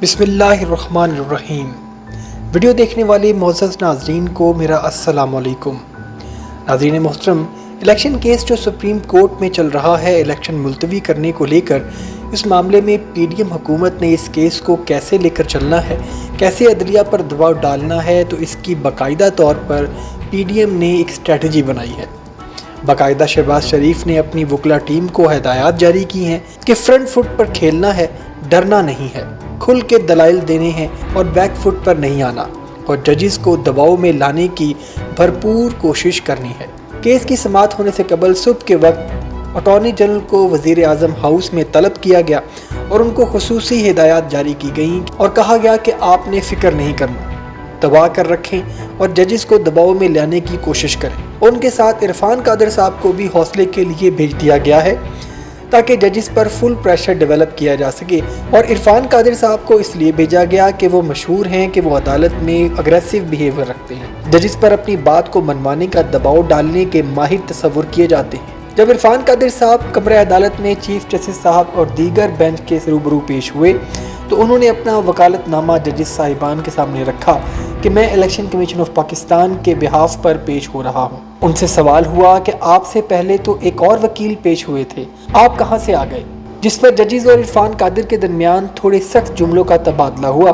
बिस्मिल्लाहिर्रहमानिर्रहीम। वीडियो देखने वाले मोअज़्ज़ज़ नाज़रीन को मेरा अस्सलाम वालेकुम। नाज़रीन मोहतरम, इलेक्शन केस जो सुप्रीम कोर्ट में चल रहा है इलेक्शन मुलतवी करने को लेकर, इस मामले में पीडीएम हुकूमत ने इस केस को कैसे लेकर चलना है, कैसे अदलिया पर दबाव डालना है, तो इसकी बाकायदा तौर पर पीडीएम ने एक स्ट्रेटजी बनाई है। बाकायदा शहबाज शरीफ ने अपनी वकला टीम को हिदायत जारी की हैं कि फ्रंट फुट पर खेलना है, डरना नहीं है, खुल के दलाइल देने हैं और बैक फुट पर नहीं आना, और जजिस को दबाव में लाने की भरपूर कोशिश करनी है। केस की समाअत होने से कबल सुबह के वक्त अटॉर्नी जनरल को वज़ीर आज़म हाउस में तलब किया गया और उनको खुसूसी हिदायत जारी की गई और कहा गया कि आपने फ़िक्र नहीं करना, दबा कर रखें और जजिस को दबाव में लाने की कोशिश करें। उनके साथ इरफान कादर साहब को भी हौसले के लिए भेज दिया गया है ताकि जजिस पर फुल प्रेशर डेवलप किया जा सके। और इरफान कादर साहब को इसलिए भेजा गया कि वो मशहूर हैं कि वो अदालत में अग्रेसिव बिहेवियर रखते हैं, जजिस पर अपनी बात को मनवाने का दबाव डालने के माहिर तस्वुर किए जाते हैं। जब इरफान कादर साहब कमरे अदालत में चीफ जस्टिस साहब और दीगर बेंच के रूबरू पेश हुए तो उन्होंने अपना वकालतनामा जजिस साहिबान के सामने रखा कि मैं इलेक्शन कमीशन ऑफ पाकिस्तान के बिहाफ पर पेश हो रहा हूँ। उनसे सवाल हुआ कि आपसे पहले तो एक और वकील पेश हुए थे, आप कहाँ से आ गए? जिस पर जजिस और इरफान कादिर के दरमियान थोड़े सख्त जुमलों का तबादला हुआ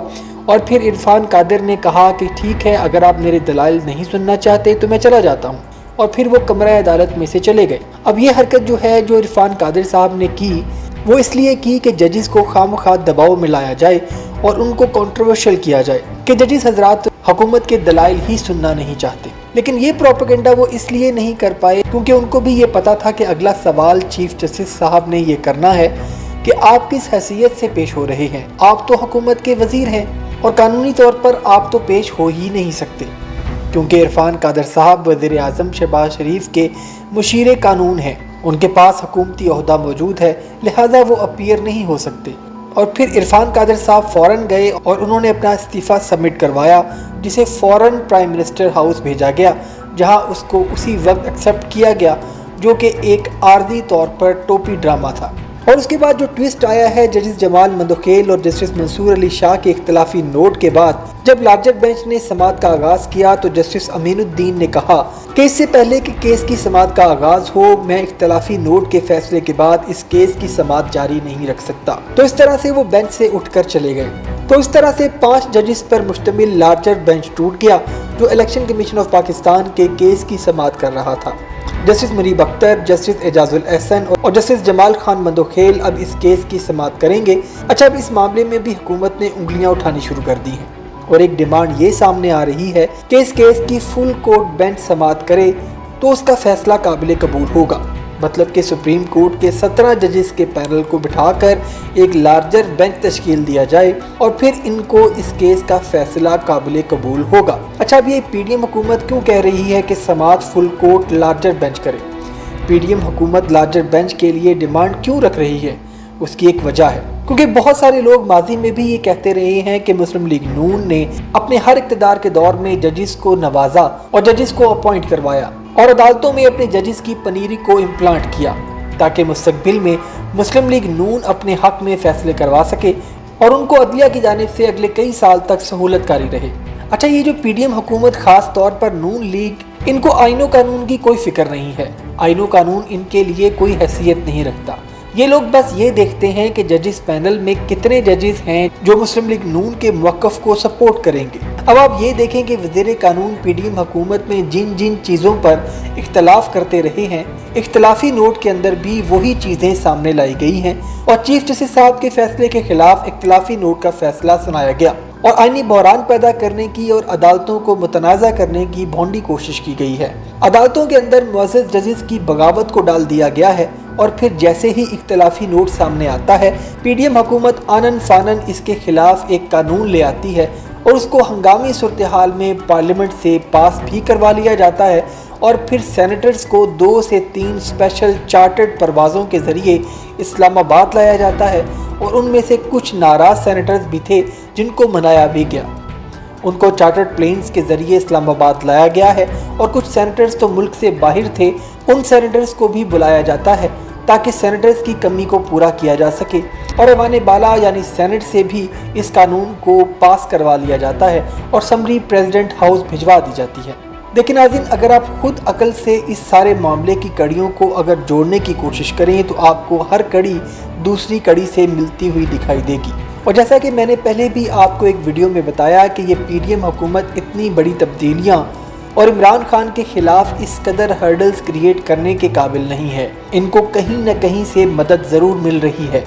और फिर इरफान कादिर ने कहा कि ठीक है, अगर आप मेरे दलाइल नहीं सुनना चाहते तो मैं चला जाता हूँ, और फिर वो कमरा अदालत में से चले गए। अब ये हरकत जो है जो इरफान कादिर साहब ने की वो इसलिए की कि जजिस को खामखा दबाव में लाया जाए और उनको कंट्रोवर्शियल किया जाए कि जजिस हजरात हुकूमत के दलाइल ही सुनना नहीं चाहते। लेकिन ये प्रोपेगेंडा वो इसलिए नहीं कर पाए क्योंकि उनको भी ये पता था कि अगला सवाल चीफ जस्टिस साहब ने ये करना है कि आप किस हैसियत से पेश हो रहे हैं। आप तो हुकूमत के वजीर हैं और कानूनी तौर पर आप तो पेश हो ही नहीं सकते, क्योंकि इरफान कादर साहब वज़ीर आज़म शहबाज शरीफ के मुशीर कानून हैं, उनके पास हुकूमती ओहदा मौजूद है, लिहाजा वो अपीयर नहीं हो सकते। और फिर इरफान कादर साहब फ़ौरन गए और उन्होंने अपना इस्तीफ़ा सबमिट करवाया, जिसे फ़ौरन प्राइम मिनिस्टर हाउस भेजा गया, जहां उसको उसी वक्त एक्सेप्ट किया गया, जो कि एक आर्जी तौर पर टोपी ड्रामा था। और उसके बाद जो ट्विस्ट आया है जस्टिस जमाल मंदोखेल और जस्टिस मंसूर अली शाह के इख्तलाफी नोट के बाद, जब लार्जर बेंच ने समाअत का आगाज़ किया तो जस्टिस अमीनुद्दीन ने कहा कि इससे पहले कि केस की समाअत का आगाज़ हो, मैं इख्तलाफी नोट के फैसले के बाद इस केस की समाअत जारी नहीं रख सकता। तो इस तरह से वो बेंच से उठकर चले गए। तो इस तरह से 5 जजिस पर मुश्तमिल लार्जर बेंच टूट गया जो इलेक्शन कमीशन ऑफ पाकिस्तान के केस की समाअत कर रहा था। जस्टिस मुनीब अख्तर, जस्टिस एजाजुल एहसन और जस्टिस जमाल खान मंदोखेल अब इस केस की समाअत करेंगे। अच्छा, अब इस मामले में भी हुकूमत ने उंगलियां उठानी शुरू कर दी हैं और एक डिमांड ये सामने आ रही है कि इस केस की फुल कोर्ट बेंच समाअत करे तो उसका फैसला काबिल कबूल होगा। मतलब कि सुप्रीम कोर्ट के 17 जजिस के पैनल को बिठाकर एक लार्जर बेंच तश्कील दिया जाए और फिर इनको इस केस का फैसला काबिल कबूल होगा। अच्छा, अब ये पीडीएम हुकूमत क्यों कह रही है कि समाअत फुल कोर्ट लार्जर बेंच करे? पीडीएम हुकूमत लार्जर बेंच के लिए डिमांड क्यों रख रही है? उसकी एक वजह है, क्योंकि बहुत सारे लोग माजी में भी ये कहते रहे हैं कि मुस्लिम लीग नून ने अपने हर इक़्तिदार के दौर में जजिस को नवाजा और जजिस को अपॉइंट करवाया और अदालतों में अपने जजिस की पनीरी को इम्प्लांट किया ताकि मुस्तकबिल में मुस्लिम लीग नून अपने हक में फैसले करवा सके और उनको अदलिया की जानिब से अगले कई साल तक सहूलतकारी रहे। अच्छा, ये जो पीडीएम हुकूमत खास तौर पर नून लीग, इनको आइनो कानून की कोई फिक्र नहीं है। आइनो कानून इनके लिए कोई हैसियत नहीं रखता। ये लोग बस ये देखते हैं कि जजिस पैनल में कितने जजिस हैं जो मुस्लिम लीग नून के मौक़िफ़ को सपोर्ट करेंगे। अब आप ये देखें कि वज़ीर कानून पीडीएम हुकूमत में जिन जिन चीज़ों पर इख्तलाफ करते रहे हैं, इख्तलाफी नोट के अंदर भी वही चीज़ें सामने लाई गई हैं और चीफ जस्टिस साहब के फैसले के खिलाफ इख्तलाफी नोट का फैसला सुनाया गया और आईनी बहरान पैदा करने की और अदालतों को मुतनाज़ा करने की भोंडी कोशिश की गई है। अदालतों के अंदर मुअज़्ज़ज़ जजिस की बगावत को डाल दिया गया है और फिर जैसे ही इख्तलाफी नोट सामने आता है, पीडीएम हुकूमत आनन फानन इसके खिलाफ एक कानून ले आती है और उसको हंगामी सूरत हाल में पार्लियामेंट से पास भी करवा लिया जाता है और फिर सेनेटर्स को 2 से 3 स्पेशल चार्टर्ड परवाज़ों के ज़रिए इस्लामाबाद लाया जाता है और उनमें से कुछ नाराज़ सेनेटर्स भी थे जिनको मनाया भी गया। उनको चार्टर्ड प्लेन्स के ज़रिए इस्लामाबाद लाया गया है और कुछ सेनेटर्स तो मुल्क से बाहर थे, उन सेनेटर्स को भी बुलाया जाता है ताकि सेनेटर्स की कमी को पूरा किया जा सके और ऐवान बाला यानी सेनेट से भी इस कानून को पास करवा लिया जाता है और समरी प्रेसिडेंट हाउस भिजवा दी जाती है। लेकिन नाज़रीन, अगर आप खुद अकल से इस सारे मामले की कड़ियों को अगर जोड़ने की कोशिश करें तो आपको हर कड़ी दूसरी कड़ी से मिलती हुई दिखाई देगी। और जैसा कि मैंने पहले भी आपको एक वीडियो में बताया कि ये पीडीएम हुकूमत इतनी बड़ी तब्दीलियां और इमरान खान के खिलाफ इस कदर हर्डल्स क्रिएट करने के काबिल नहीं है। इनको कहीं न कहीं से मदद ज़रूर मिल रही है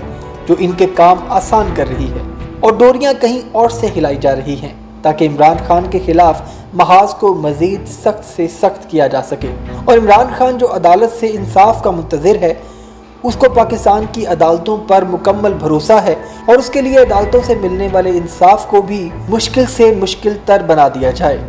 जो इनके काम आसान कर रही है और डोरियां कहीं और से हिलाई जा रही हैं ताकि इमरान खान के खिलाफ महाज को मज़ीद सख्त से सख्त किया जा सके। और इमरान खान जो अदालत से इंसाफ का मुंतज़िर है, उसको पाकिस्तान की अदालतों पर मुकम्मल भरोसा है और उसके लिए अदालतों से मिलने वाले इंसाफ को भी मुश्किल से मुश्किल तर बना दिया जाए।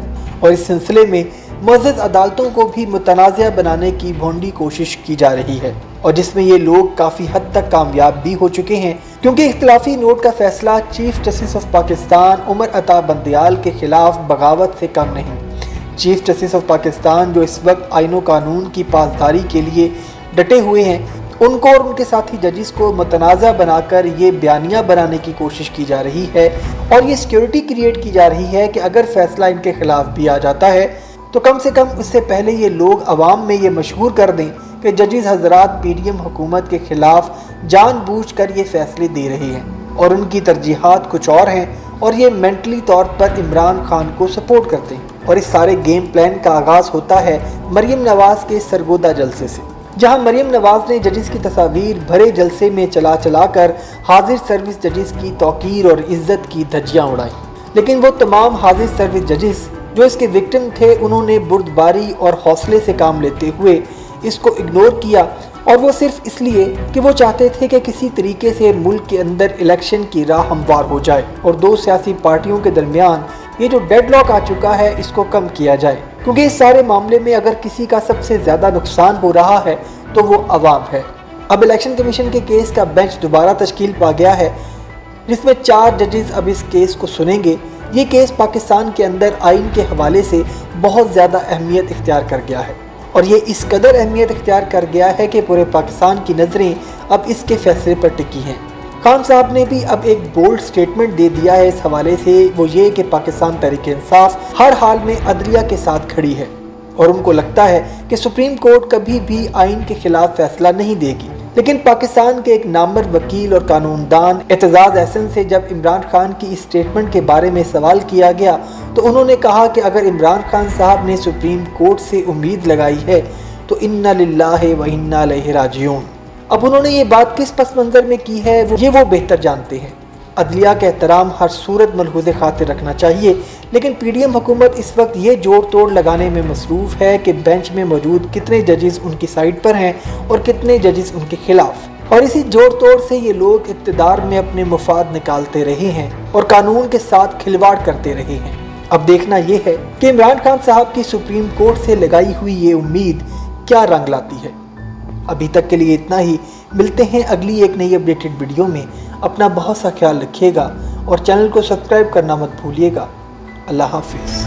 और इस सिलसिले में मुअज़्ज़ज़ अदालतों को भी मुतनाज़िया बनाने की भोंडी कोशिश की जा रही है और जिसमें ये लोग काफ़ी हद तक कामयाब भी हो चुके हैं, क्योंकि इख्तिलाफी नोट का फैसला chief justice of Pakistan Umar Ata Bandial के खिलाफ बगावत से कम नहीं। चीफ जस्टिस ऑफ पाकिस्तान जो इस वक्त आईन व कानून की पासदारी के लिए डटे हुए हैं, उनको और उनके साथी जजिस को मुतनाज़ा बनाकर ये बयानिया बनाने की कोशिश की जा रही है और ये सिक्योरिटी क्रिएट की जा रही है कि अगर फैसला इनके खिलाफ भी आ जाता है तो कम से कम इससे पहले ये लोग अवाम में ये मशहूर कर दें कि जजिस हजरात पीडीएम हुकूमत के खिलाफ जानबूझकर ये फैसले दे रहे हैं और उनकी तरजीहात कुछ और हैं और ये मेंटली तौर पर इमरान खान को सपोर्ट करते हैं। और इस सारे गेम प्लान का आगाज़ होता है मरियम नवाज़ के सरगोदा जलसे से, जहां मरियम नवाज़ ने जजिस की तस्वीर भरे जलसे में चला चला कर हाजिर सर्विस जजिस की तौकीर और इज्जत की धज्जियाँ उड़ाई। लेकिन वो तमाम हाजिर सर्विस जजिस जो इसके विक्टिम थे, उन्होंने बुर्दबारी और हौसले से काम लेते हुए इसको इग्नोर किया और वो सिर्फ इसलिए कि वो चाहते थे कि किसी तरीके से मुल्क के अंदर इलेक्शन की राह हमवार हो जाए और दो सियासी पार्टियों के दरमियान ये जो डेडलॉक आ चुका है इसको कम किया जाए। क्योंकि इस सारे मामले में अगर किसी का सबसे ज़्यादा नुकसान हो रहा है तो वो अवाम है। अब इलेक्शन कमीशन के केस का बेंच दोबारा तश्कील पा गया है जिसमें 4 जजेस अब इस केस को सुनेंगे। ये केस पाकिस्तान के अंदर आइन के हवाले से बहुत ज़्यादा अहमियत इख्तियार कर गया है और ये इस कदर अहमियत इख्तियार कर गया है कि पूरे पाकिस्तान की नज़रें अब इसके फैसले पर टिकी हैं। खान साहब ने भी अब एक बोल्ड स्टेटमेंट दे दिया है इस हवाले से, वो ये कि पाकिस्तान तहरीक-ए-इंसाफ हर हाल में अदलिया के साथ खड़ी है और उनको लगता है कि सुप्रीम कोर्ट कभी भी आइन के खिलाफ फैसला नहीं देगी। लेकिन पाकिस्तान के एक नामवर वकील और कानूनदान एतजाज़ अहसन से जब इमरान खान की इस स्टेटमेंट के बारे में सवाल किया गया तो उन्होंने कहा कि अगर इमरान खान साहब ने सुप्रीम कोर्ट से उम्मीद लगाई है तो इन्ना लिल्लाहि व इन्ना इलैहि राजिऊन। अब उन्होंने ये बात किस पस मंज़र में की है वो बेहतर जानते हैं। अदलिया का एहतराम हर सूरत मलहूज़े खातिर रखना चाहिए, लेकिन पीडीएम हुकूमत इस वक्त ये जोड़ तोड़ लगाने में मसरूफ़ है कि बेंच में मौजूद कितने जजेस उनकी साइड पर हैं और कितने जजेस उनके खिलाफ। और इसी जोड़ तोड़ से ये लोग इक़्तिदार में अपने मुफाद निकालते रहे हैं और कानून के साथ खिलवाड़ करते रहे हैं। अब देखना ये है कि इमरान खान साहब की सुप्रीम कोर्ट से लगाई हुई ये उम्मीद क्या रंग लाती है। अभी तक के लिए इतना ही, मिलते हैं अगली एक नई अपडेटेड वीडियो में। अपना बहुत सा ख्याल रखिएगा और चैनल को सब्सक्राइब करना मत भूलिएगा। अल्लाह हाफिज़।